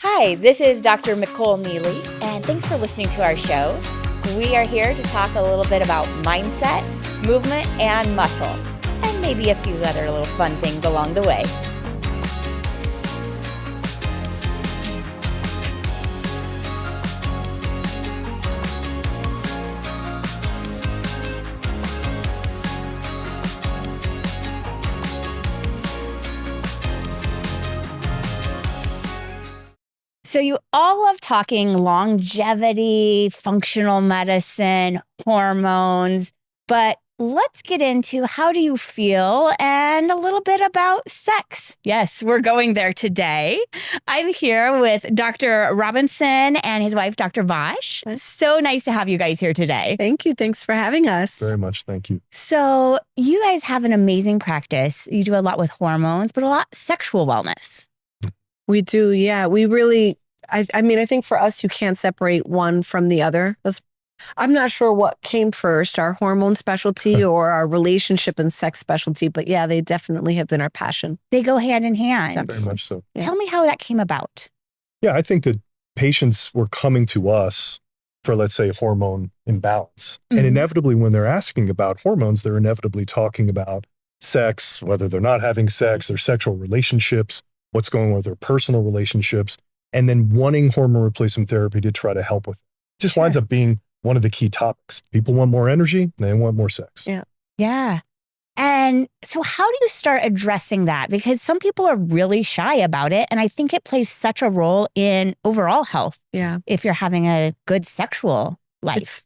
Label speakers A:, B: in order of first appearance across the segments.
A: Hi, this is Dr. Micol Neely, and thanks for listening to our show. We are here to talk a little bit about mindset, movement, and muscle, and maybe a few other little fun things along the way. So you all love talking longevity, functional medicine, hormones, but let's get into how do you feel and a little bit about sex. Yes, we're going there today. I'm here with Dr. Robinson and his wife, Dr. Bosch. So nice to have you guys here today.
B: Thank you. Thanks for having us.
C: Very much. Thank you.
A: So you guys have an amazing practice. You do a lot with hormones, but a lot sexual wellness.
B: We do. Yeah. We really, I think for us, you can't separate one from the other. I'm not sure what came first, our hormone specialty or our relationship and sex specialty, but yeah, they definitely have been our passion.
A: They go hand in hand.
C: Very much so.
B: Yeah.
A: Tell me how that came about.
C: Yeah, I think that patients were coming to us for, let's say, hormone imbalance.
A: Mhm.
C: And inevitably, when they're asking about hormones, they're inevitably talking about sex, whether they're not having sex, their sexual relationships, what's going on with their personal relationships, and then wanting hormone replacement therapy to try to help with it. It just winds up being one of the key topics. People want more energy, they want more sex.
B: Yeah.
A: Yeah. And so how do you start addressing that? Because some people are really shy about it. And I think it plays such a role in overall health.
B: Yeah.
A: If you're having a good sexual life.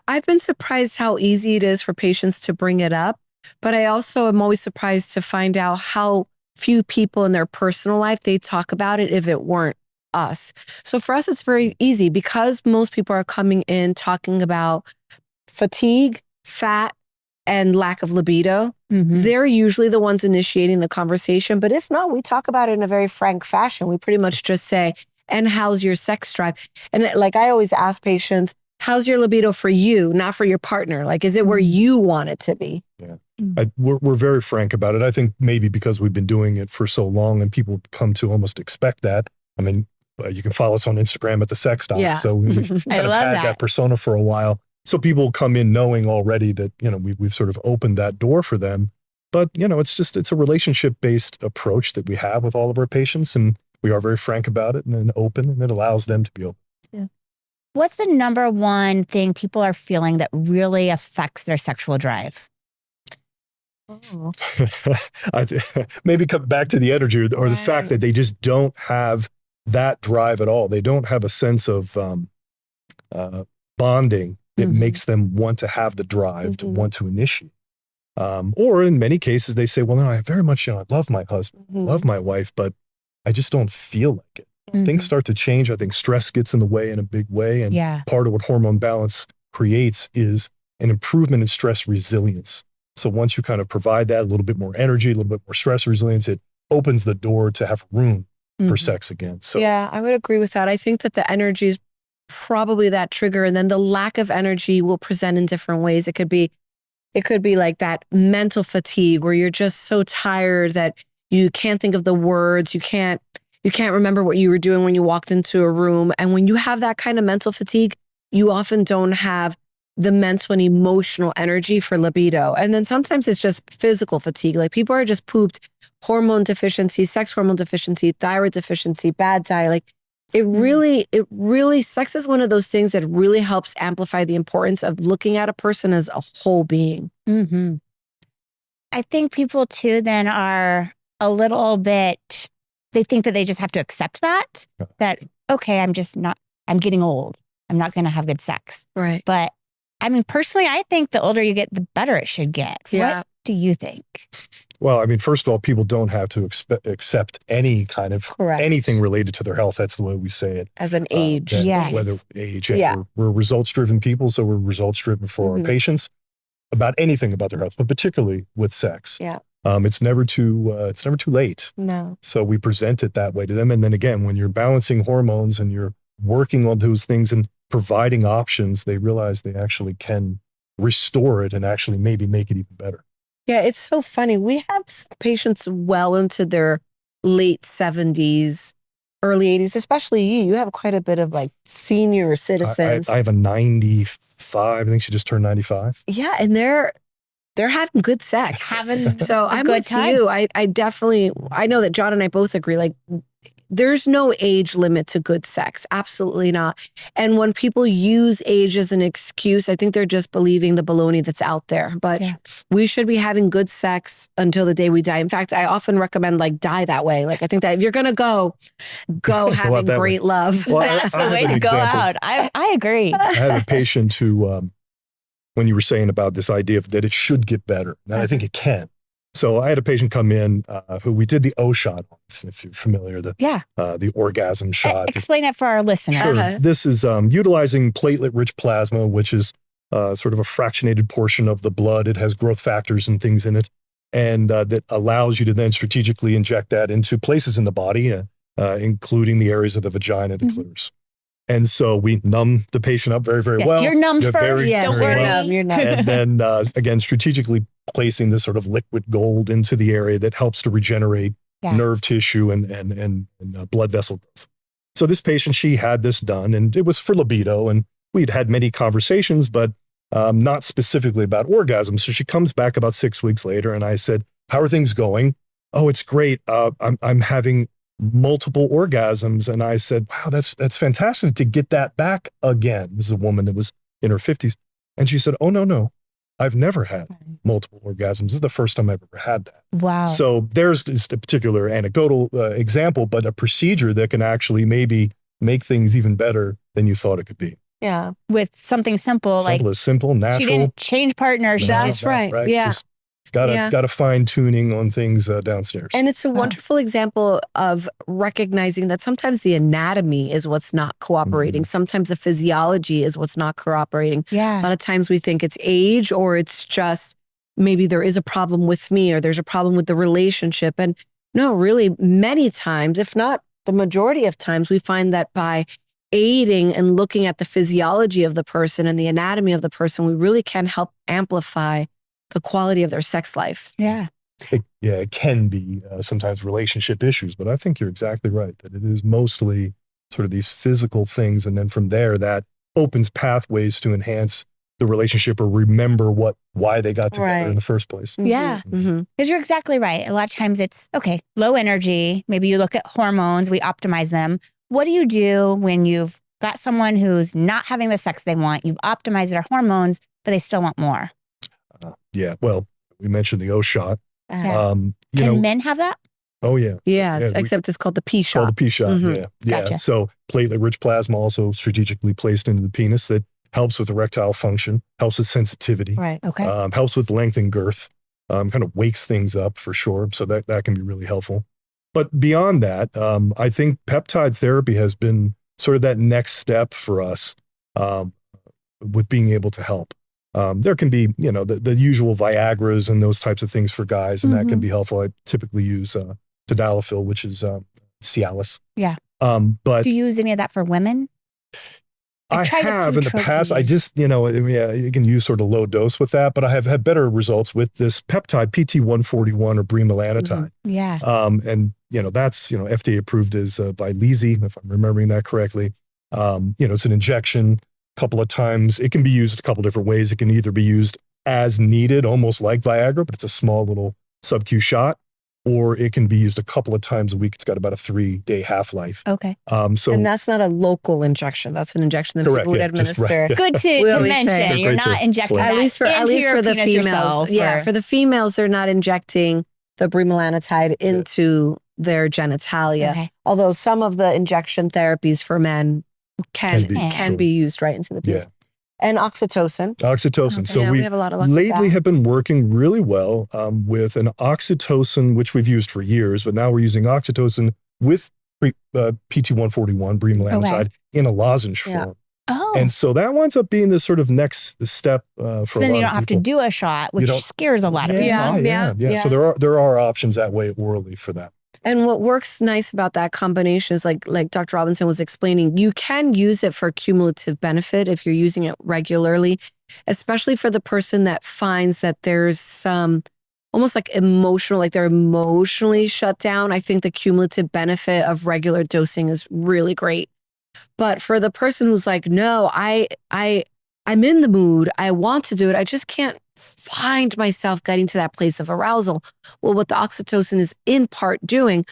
B: I've been surprised how easy it is for patients to bring it up, but I also am always surprised to find out how few people in their personal life, they talk about it if it weren't us. So for us, it's very easy because most people are coming in talking about fatigue, fat, and lack of libido.
A: Mhm.
B: They're usually the ones initiating the conversation. But if not, we talk about it in a very frank fashion. We pretty much just say, and how's your sex drive? And like I always ask patients, how's your libido for you, not for your partner? Like, is it where you want it to be?
C: Yeah. We're very frank about it. I think maybe because we've been doing it for so long and people come to almost expect that. I mean, you can follow us on Instagram at the Sex Doc.
B: Yeah.
C: So we've
A: I
C: kind of
A: love
C: had
A: that.
C: that persona for a while. So people come in knowing already that, we've sort of opened that door for them. But, it's a relationship-based approach that we have with all of our patients. And we are very frank about it and open, and it allows them to be open.
B: Yeah.
A: What's the number one thing people are feeling that really affects their sexual drive?
B: Oh.
C: Maybe come back to the energy or the fact that they just don't have that drive at all. They don't have a sense of bonding that makes them want to have the drive to want to initiate. Or in many cases, they say, well, no, I very much, I love my husband, love my wife, but I just don't feel like it. Things start to change. I think stress gets in the way in a big way. And part of what hormone balance creates is an improvement in stress resilience. So once you kind of provide that, a little bit more energy, a little bit more stress resilience, it opens the door to have room for sex again. So
B: yeah, I would agree with that. I think that the energy is probably that trigger, and then the lack of energy will present in different ways. It could be like that mental fatigue where you're just so tired that you can't think of the words, you can't remember what you were doing when you walked into a room. And when you have that kind of mental fatigue, you often don't have the mental and emotional energy for libido. And then sometimes it's just physical fatigue. Like people are just pooped, hormone deficiency, sex hormone deficiency, thyroid deficiency, bad diet. Like it really, sex is one of those things that really helps amplify the importance of looking at a person as a whole being.
A: Mm-hmm. I think people too then are a little bit, they think that they just have to accept that, okay, I'm getting old. I'm not going to have good sex.
B: Right.
A: But I mean, personally, I think the older you get, the better it should get.
B: Yeah.
A: What do you think?
C: Well, I mean, first of all, people don't have to accept any kind of anything related to their health. That's the way we say it.
B: As an age.
A: Yes.
C: Whether age. We're results-driven people, so we're results-driven for our patients about anything about their health, but particularly with sex.
B: Yeah.
C: It's never too late.
B: No.
C: So we present it that way to them. And then again, when you're balancing hormones and you're working on those things and providing options, they realize they actually can restore it and actually maybe make it even better.
B: Yeah, it's so funny. We have patients well into their late 70s, early 80s, especially you have quite a bit of like senior citizens.
C: I have a 95. I think she just turned 95.
B: Yeah, and they're having good sex. So I'm
A: good
B: with
A: time.
B: you. I know that John and I both agree, like there's no age limit to good sex. Absolutely not. And when people use age as an excuse, I think they're just believing the baloney that's out there. But we should be having good sex until the day we die. In fact, I often recommend like die that way. Like I think that if you're going to go having great love.
C: Well,
A: That's the way to go out. I agree.
C: I had a patient who, when you were saying about this idea of that it should get better, and I think it can. So I had a patient come in who we did the O shot on, if you're familiar, the orgasm shot.
A: Explain it for our listeners.
C: Sure. This is utilizing platelet-rich plasma, which is sort of a fractionated portion of the blood. It has growth factors and things in it, and that allows you to then strategically inject that into places in the body, including the areas of the vagina, the clitoris. And so we numb the patient up very, very well.
A: You're numbed first. Don't worry.
B: You're numb.
C: And then, again, strategically placing this sort of liquid gold into the area that helps to regenerate nerve tissue and blood vessel growth. So this patient, she had this done, and it was for libido. And we'd had many conversations, but not specifically about orgasm. So she comes back about 6 weeks later, and I said, "How are things going?" "Oh, it's great. I'm having multiple orgasms." And I said, "Wow, that's fantastic to get that back again." This is a woman that was in her 50s. And she said, "Oh, no. I've never had multiple orgasms. This is the first time I've ever had that."
A: Wow.
C: So there's just a particular anecdotal example, but a procedure that can actually maybe make things even better than you thought it could be.
B: Yeah.
A: With something simple like
C: Simple, natural.
A: she didn't change partners.
B: That's right. Yeah.
C: Just got a fine tuning on things downstairs.
B: And it's a wonderful example of recognizing that sometimes the anatomy is what's not cooperating. Sometimes the physiology is what's not cooperating.
A: Yeah.
B: A lot of times we think it's age, or it's just maybe there is a problem with me, or there's a problem with the relationship. And no, really many times, if not the majority of times, we find that by aiding and looking at the physiology of the person and the anatomy of the person, we really can help amplify the quality of their sex life.
A: Yeah.
C: It can be sometimes relationship issues, but I think you're exactly right that it is mostly sort of these physical things. And then from there, that opens pathways to enhance the relationship or remember why they got together in the first place.
A: Yeah. Because you're exactly right. A lot of times it's, okay, low energy. Maybe you look at hormones, we optimize them. What do you do when you've got someone who's not having the sex they want? You've optimized their hormones, but they still want more.
C: Well, we mentioned the O shot.
A: Can men have that?
C: Oh, yeah.
B: Yes, except it's called the P shot.
C: Called the P shot, yeah.
A: Gotcha.
C: So platelet-rich plasma also strategically placed into the penis that helps with erectile function, helps with sensitivity.
B: Right.
A: Okay.
C: Helps with length and girth, kind of wakes things up for sure. So that can be really helpful. But beyond that, I think peptide therapy has been sort of that next step for us with being able to help. There can be, the usual Viagras and those types of things for guys, and that can be helpful. I typically use tadalafil, which is Cialis.
A: Yeah.
C: But
A: do you use any of that for women?
C: I have in the past. I just, you can use sort of low dose with that, but I have had better results with this peptide PT141 or bremelanotide.
A: Yeah.
C: And, that's, FDA approved as by Vyleesi, if I'm remembering that correctly. It's an injection. Couple of times. It can be used a couple different ways. It can either be used as needed, almost like Viagra, but it's a small little sub-Q shot, or it can be used a couple of times a week. It's got about a 3-day half-life.
A: Okay.
B: And that's not a local injection. That's an injection that people would administer.
A: Good to mention. You're not injecting that at least for the females.
B: Yeah, for the females, they're not injecting the bremelanotide into their genitalia. Okay. Although some of the injection therapies for men can be used right into the penis. Yeah. And oxytocin.
C: Okay. So
B: we have a lot of luck
C: lately have been working really well with an oxytocin, which we've used for years, but now we're using oxytocin with PT141, bremelanotide, in a lozenge form.
A: Oh.
C: And so that winds up being the sort of next step for
A: so then you don't have to do a shot, which scares a lot of people.
C: Yeah. So there are options that way orally for that.
B: And what works nice about that combination is like Dr. Robinson was explaining, you can use it for cumulative benefit if you're using it regularly, especially for the person that finds that there's some almost like emotional, like they're emotionally shut down, I think the cumulative benefit of regular dosing is really great. But for the person who's like, no, I'm in the mood, I want to do it, I just can't find myself getting to that place of arousal. Well, what the oxytocin is in part doing,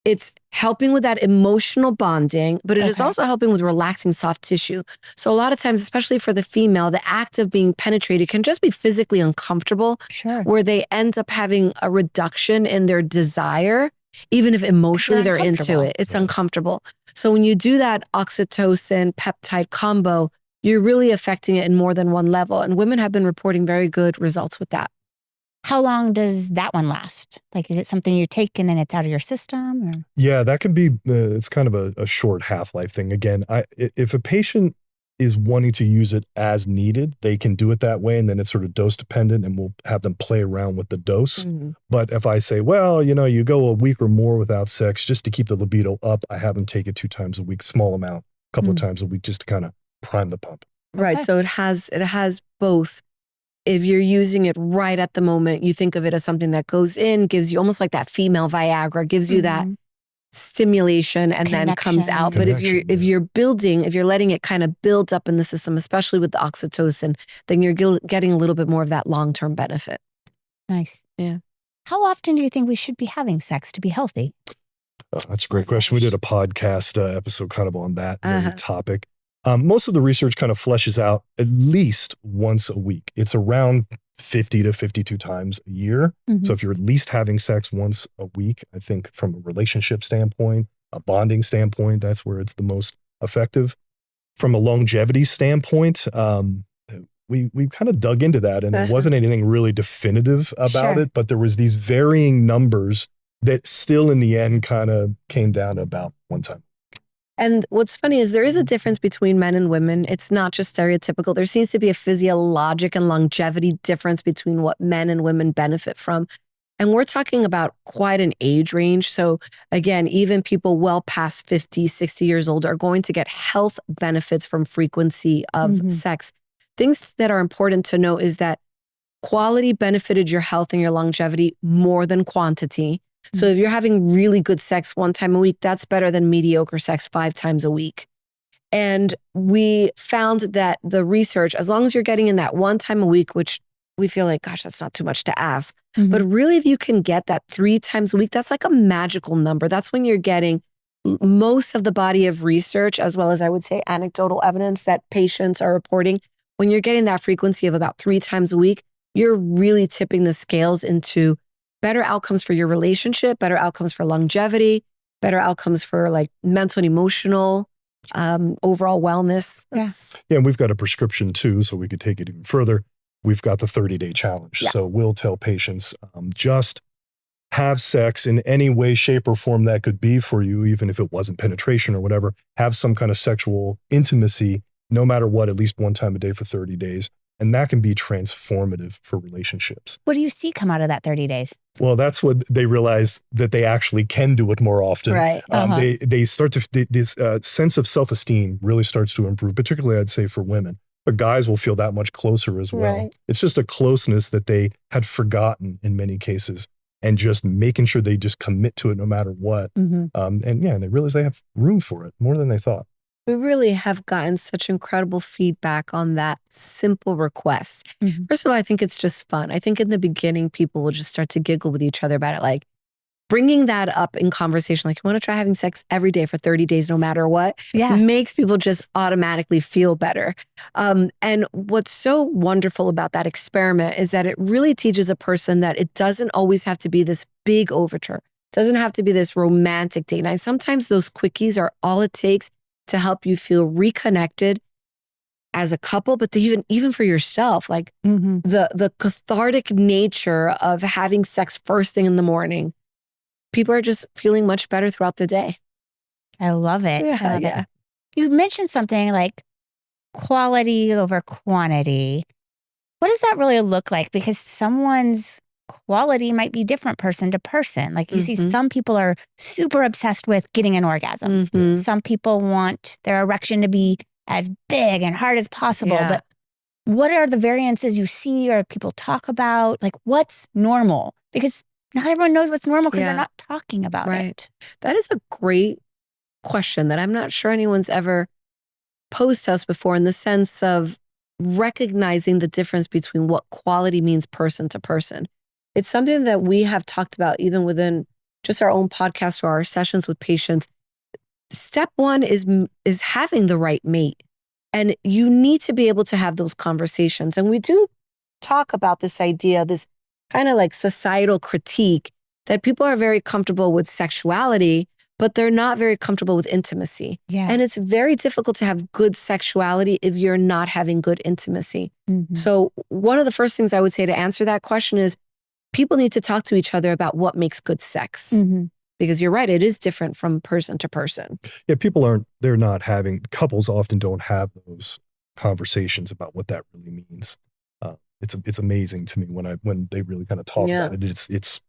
B: it's helping with that emotional bonding, but it is also helping with relaxing soft tissue. So a lot of times, especially for the female, the act of being penetrated can just be physically uncomfortable, where they end up having a reduction in their desire, even if emotionally they're into it. It's uncomfortable. So when you do that oxytocin peptide combo, you're really affecting it in more than one level. And women have been reporting very good results with that.
A: How long does that one last? Like, is it something you take and then it's out of your system? Or?
C: Yeah, that can be, it's kind of a short half-life thing. Again, if a patient is wanting to use it as needed, they can do it that way. And then it's sort of dose dependent and we'll have them play around with the dose. But if I say, well, you go a week or more without sex just to keep the libido up, I have them take it 2 times a week, small amount, a couple of times a week, just to kind of prime the pump.
B: Right. So it has both. If you're using it right at the moment, you think of it as something that goes in, gives you almost like that female Viagra, gives you that stimulation and then comes out. But if you're letting it kind of build up in the system, especially with the oxytocin, then you're getting a little bit more of that long-term benefit.
A: Nice.
B: Yeah.
A: How often do you think we should be having sex to be healthy?
C: That's a great question. We did a podcast episode kind of on that very topic. Most of the research kind of fleshes out at least once a week. It's around 50 to 52 times a year. So if you're at least having sex once a week, I think from a relationship standpoint, a bonding standpoint, that's where it's the most effective. From a longevity standpoint, we kind of dug into that and there wasn't anything really definitive about it, but there was these varying numbers that still in the end kind of came down to about one time.
B: And what's funny is there is a difference between men and women. It's not just stereotypical. There seems to be a physiologic and longevity difference between what men and women benefit from. And we're talking about quite an age range. So again, even people well past 50, 60 years old are going to get health benefits from frequency of sex. Things that are important to know is that quality benefited your health and your longevity more than quantity. So if you're having really good sex 1 time a week, that's better than mediocre sex 5 times a week. And we found that the research, as long as you're getting in that 1 time a week, which we feel like, gosh, that's not too much to ask. But really, if you can get that 3 times a week, that's like a magical number. That's when you're getting most of the body of research, as well as I would say anecdotal evidence that patients are reporting. When you're getting that frequency of about 3 times a week, you're really tipping the scales into better outcomes for your relationship, better outcomes for longevity, better outcomes for like mental and emotional, overall wellness.
A: Yeah,
C: and we've got a prescription too, so we could take it even further. We've got the 30-day challenge. So we'll tell patients, just have sex in any way, shape, or form that could be for you, even if it wasn't penetration or whatever. Have some kind of sexual intimacy, no matter what, at least 1 time a day for 30 days. And that can be transformative for relationships.
A: What do you see come out of that 30 days?
C: Well, that's what they realize, that they actually can do it more often.
B: Right.
C: They start to, this sense of self-esteem really starts to improve, particularly I'd say for women. But guys will feel that much closer as well.
B: Right.
C: It's just a closeness that they had forgotten in many cases, and just making sure they just commit to it no matter what. And they realize they have room for it more than they thought.
B: We really have gotten such incredible feedback on that simple request. First of all, I think it's just fun. I think in the beginning, people will just start to giggle with each other about it. Like bringing that up in conversation, like you want to try having sex every day for 30 days, no matter what, makes people just automatically feel better. And what's so wonderful about that experiment is that it really teaches a person that it doesn't always have to be this big overture. It doesn't have to be this romantic date night. Sometimes those quickies are all it takes to help you feel reconnected as a couple, but even for yourself, like the cathartic nature of having sex first thing in the morning, people are just feeling much better throughout the day.
A: I love it. You mentioned something like quality over quantity. What does that really look like? Because someone's quality might be different person to person. Like you see some people are super obsessed with getting an orgasm. Some people want their erection to be as big and hard as possible. But what are the variances you see or people talk about? Like what's normal? because not everyone knows what's normal because
B: Yeah.
A: they're not talking about
B: Right.
A: it.
B: That is a great question that I'm not sure anyone's ever posed to us before, in the sense of recognizing the difference between what quality means person to person. It's something that we have talked about even within just our own podcast or our sessions with patients. Step one is having the right mate. And you need to be able to have those conversations. And we do talk about this idea, this kind of like societal critique, that people are very comfortable with sexuality, but they're not very comfortable with intimacy.
A: Yeah.
B: And it's very difficult to have good sexuality if you're not having good intimacy.
A: Mhm.
B: So one of the first things I would say to answer that question is people need to talk to each other about what makes good sex.
A: Mhm.
B: Because you're right, it is different from person to person.
C: Yeah, couples often don't have those conversations about what that really means. It's amazing to me when they really kind of talk
B: Yeah.
C: about it. It's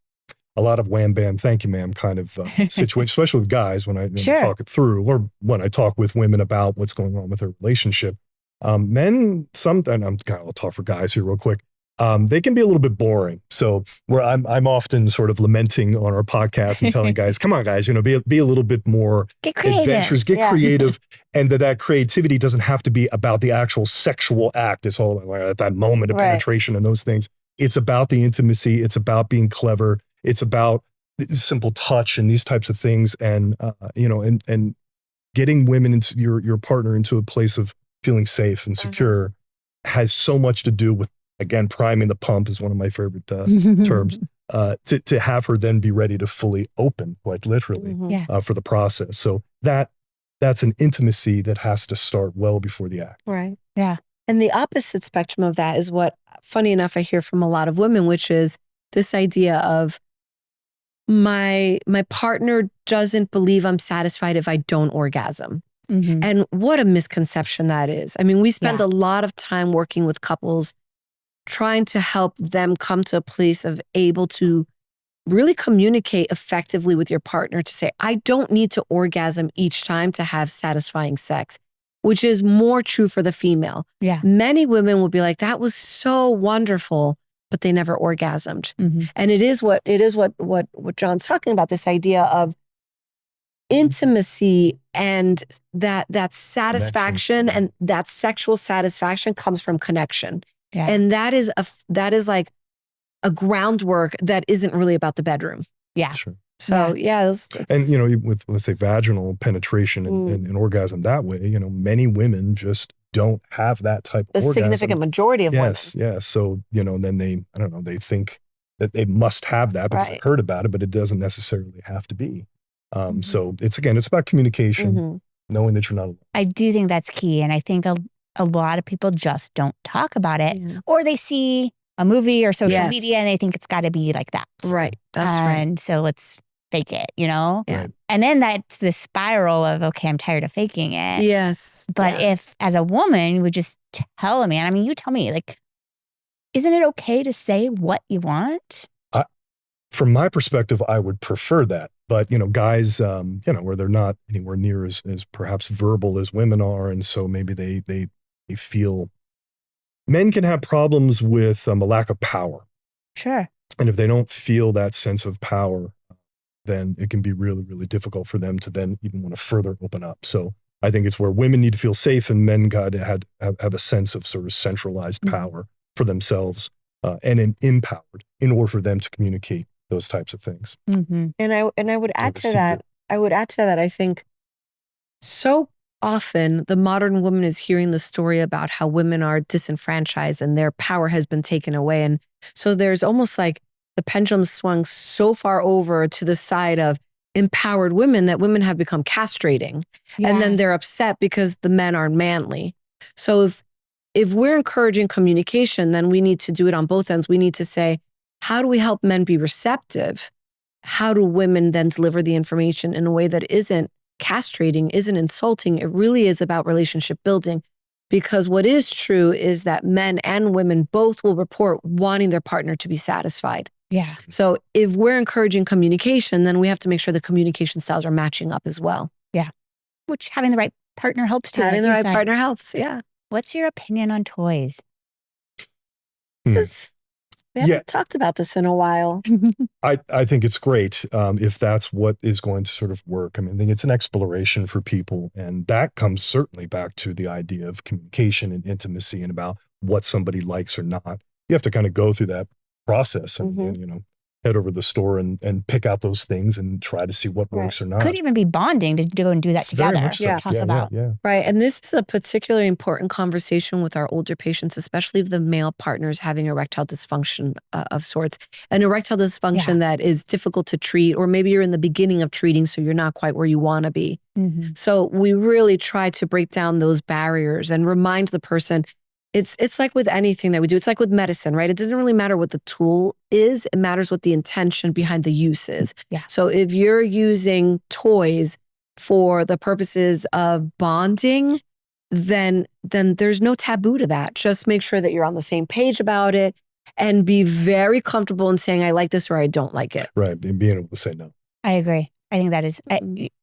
C: a lot of wham bam, thank you ma'am kind of situation, especially with guys when I
A: Sure.
C: talk it through, or when I talk with women about what's going on with their relationship. Men, and I'll talk for guys here real quick. They can be a little bit boring. So where I'm often sort of lamenting on our podcast and telling guys, come on guys, be a little bit more
A: Get creative.
C: adventurous, get
B: Yeah.
C: creative. And that creativity doesn't have to be about the actual sexual act. It's all about that moment of
B: Right.
C: penetration and those things. It's about the intimacy. It's about being clever. It's about simple touch and these types of things. And, and getting women into your partner into a place of feeling safe and secure has so much to do with, again, priming the pump is one of my favorite terms, to have her then be ready to fully open, quite literally,
B: Mhm.
C: for the process. So that's an intimacy that has to start well before the act.
B: Right.
A: Yeah.
B: And the opposite spectrum of that is what, funny enough, I hear from a lot of women, which is this idea of my partner doesn't believe I'm satisfied if I don't orgasm.
A: Mhm.
B: And what a misconception that is. I mean, we spend
A: Yeah.
B: a lot of time working with couples trying to help them come to a place of able to really communicate effectively with your partner to say, I don't need to orgasm each time to have satisfying sex, which is more true for the female.
A: Yeah.
B: Many women will be like, that was so wonderful, but they never orgasmed.
A: Mhm.
B: And it is what John's talking about, this idea of intimacy and that satisfaction
C: Connection.
B: and that sexual satisfaction comes from connection.
A: Yeah.
B: And that is like a groundwork that isn't really about the bedroom.
A: Yeah.
C: Sure.
B: So
C: And with, let's say, vaginal penetration and orgasm that way, many women just don't have that type
B: the
C: of orgasm.
B: significant majority of
C: Yes. So, then they think that they must have that because
B: Right.
C: they've heard about it, but it doesn't necessarily have to be.
A: Mhm.
C: So it's about communication,
B: women.
C: knowing that you're not alone.
A: I do think that's key. And I think a lot of people just don't talk about it,
B: Yeah.
A: or they see a movie or social
B: Yes.
A: media and they think it's got to be like that.
B: Right. That's right.
A: And so let's fake it,
B: Yeah.
C: Right.
A: And then that's the spiral of, okay, I'm tired of faking it.
B: Yes.
A: But
B: Yeah.
A: if, as a woman, you would just tell a man, you tell me, isn't it okay to say what you want?
C: From my perspective, I would prefer that. But, guys, where they're not anywhere near as perhaps verbal as women are. And so maybe they feel men can have problems with a lack of power.
A: Sure.
C: And if they don't feel that sense of power, then it can be really, really difficult for them to then even want to further open up. So I think it's where women need to feel safe and men got to have a sense of sort of centralized power for themselves and empowered in order for them to communicate those types of things.
A: Mm-hmm.
B: And I would add
C: the
B: to that. I think so often the modern woman is hearing the story about how women are disenfranchised and their power has been taken away. And so there's almost like the pendulum swung so far over to the side of empowered women that women have become castrating. And then they're upset because the men aren't manly. So if we're encouraging communication, then we need to do it on both ends. We need to say, how do we help men be receptive? How do women then deliver the information in a way that isn't castrating, isn't insulting? It really is about relationship building. Because what is true is that men and women both will report wanting their partner to be satisfied.
A: Yeah.
B: So if we're encouraging communication, then we have to make sure the communication styles are matching up as well.
A: Yeah. Which having the right partner helps too.
B: Having
A: like
B: the
A: you
B: right
A: said.
B: partner helps. Yeah.
A: What's your opinion on toys?
B: This We haven't talked about this in a while.
C: I think it's great if that's what is going to sort of work. I mean, I think it's an exploration for people. And that comes certainly back to the idea of communication and intimacy and about what somebody likes or not. You have to kind of go through that process and you know, head over to the store and pick out those things and try to see what works or not.
A: Could even be bonding to go and do that together.
C: Very much so.
A: Talk about.
B: Right. And this is a particularly important conversation with our older patients, especially if the male partner is having erectile dysfunction of sorts. An erectile dysfunction that is difficult to treat, or maybe you're in the beginning of treating, so you're not quite where you want to be. So we really try to break down those barriers and remind the person. It's like with anything that we do. It's like with medicine, right? It doesn't really matter what the tool is. It matters what the intention behind the use is. So if you're using toys for the purposes of bonding, then there's no taboo to that. Just make sure that you're on the same page about it and be very comfortable in saying, I like this or I don't like it.
C: Right. Being able to say no.
A: I agree. I think that is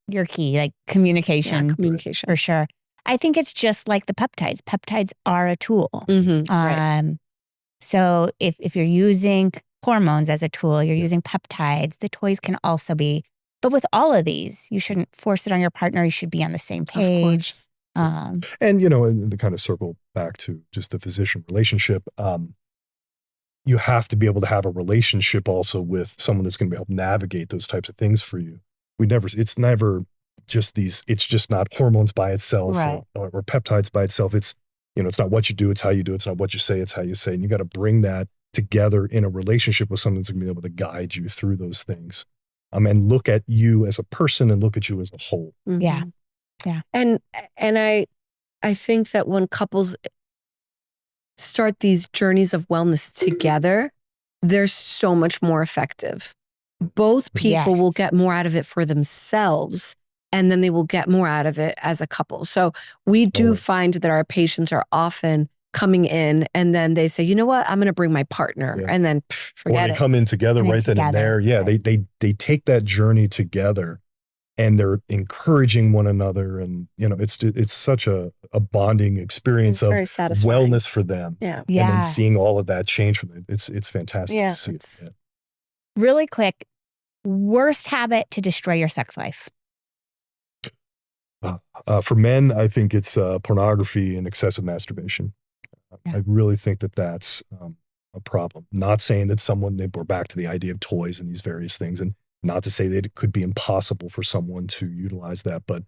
A: your key, like communication.
B: Yeah, communication.
A: For sure. I think it's just like the peptides. Peptides are a tool.
B: Right.
A: So if you're using hormones as a tool, you're using peptides, the toys can also be. But with all of these, you shouldn't force it on your partner. You should be on the same page.
B: Of course.
C: And, you know, and to kind of circle back to just the physician relationship, you have to be able to have a relationship also with someone that's going to help navigate those types of things for you. It's never just it's just not hormones by itself or peptides by itself. It's, you know, it's not what you do, it's how you do it. It's not what you say, it's how you say it. And you got to bring that together in a relationship with someone that's going to be able to guide you through those things. And look at you as a person and look at you as a whole.
A: Yeah.
B: And I think that when couples start these journeys of wellness together, they're so much more effective. Both people will get more out of it for themselves, and then they will get more out of it as a couple. So we do find that our patients are often coming in and then they say, you know what, I'm going to bring my partner, and then forget it.
C: Or they come in together right then and there. Yeah, they take that journey together and they're encouraging one another. And, you know, it's such a bonding experience of wellness for them. And then seeing all of that change for them. It's fantastic to see it.
A: Really quick, worst habit to destroy your sex life?
C: For men, I think it's pornography and excessive masturbation. I really think that that's a problem. Not saying that we're back to the idea of toys and these various things, and not to say that it could be impossible for someone to utilize that, but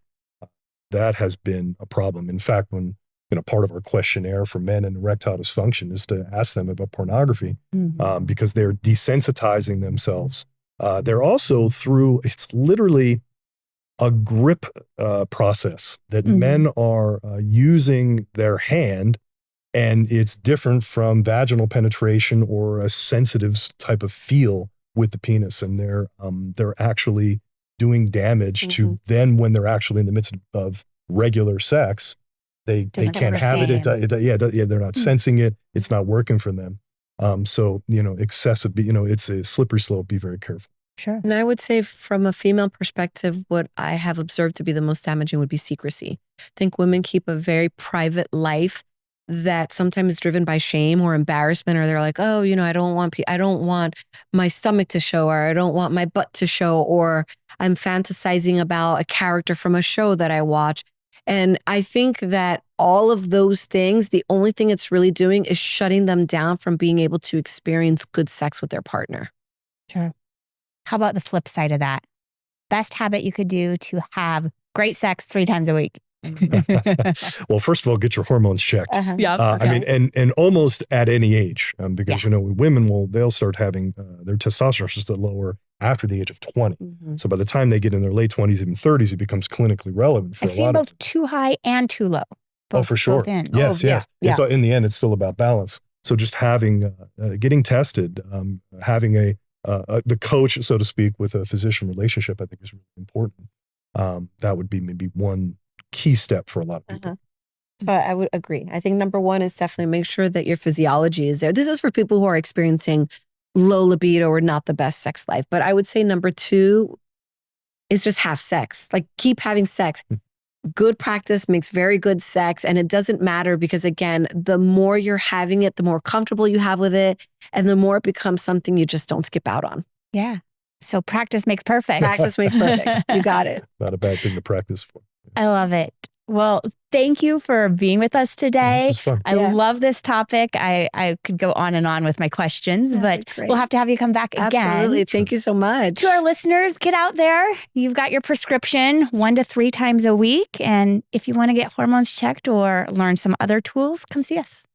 C: that has been a problem. In fact, when, you know, part of our questionnaire for men in erectile dysfunction is to ask them about pornography because they're desensitizing themselves. They're also it's literally a grip process that men are using their hand, and it's different from vaginal penetration or a sensitive type of feel with the penis, and they're actually doing damage to then when they're actually in the midst of regular sex, they can't have it. They're not sensing it. It's not working for them. So, you know, excessive, you know, it's a slippery slope. Be very careful.
A: Sure.
B: And I would say from a female perspective, what I have observed to be the most damaging would be secrecy. I think women keep a very private life that sometimes is driven by shame or embarrassment, or they're like, oh, you know, I don't want my stomach to show, or I don't want my butt to show, or I'm fantasizing about a character from a show that I watch. And I think that all of those things, the only thing it's really doing is shutting them down from being able to experience good sex with their partner.
A: Sure. How about the flip side of that? Best habit you could do to have great sex 3 times a week?
C: Well, first of all, get your hormones checked. I mean, and almost at any age, because, you know, women they'll start having their testosterone just lower after the age of 20. So by the time they get in their late 20s, even 30s, it becomes clinically relevant for
A: I've seen both too high and too low.
C: For sure. Yes. And so in the end, it's still about balance. So just getting tested, having the coach, so to speak, with a physician relationship, I think is really important. That would be maybe one key step for a lot of people.
B: So I would agree. I think number one is definitely make sure that your physiology is there. This is for people who are experiencing low libido or not the best sex life. But I would say number 2 is just have sex. Like, keep having sex. good practice makes very good sex. And it doesn't matter because, again, the more you're having it, the more comfortable you have with it, and the more it becomes something you just don't skip out on.
A: Yeah. So practice makes perfect.
B: Practice makes perfect. You got it.
C: Not a bad thing to practice for.
A: I love it. Well, thank you for being with us today.
C: This is fun.
A: I love this topic. I could go on and on with my questions, but
B: great.
A: we'll have to have you come back again.
B: Absolutely. Thank you so much.
A: To our listeners, get out there. You've got your prescription 1 to 3 times a week. And if you want to get hormones checked or learn some other tools, come see us.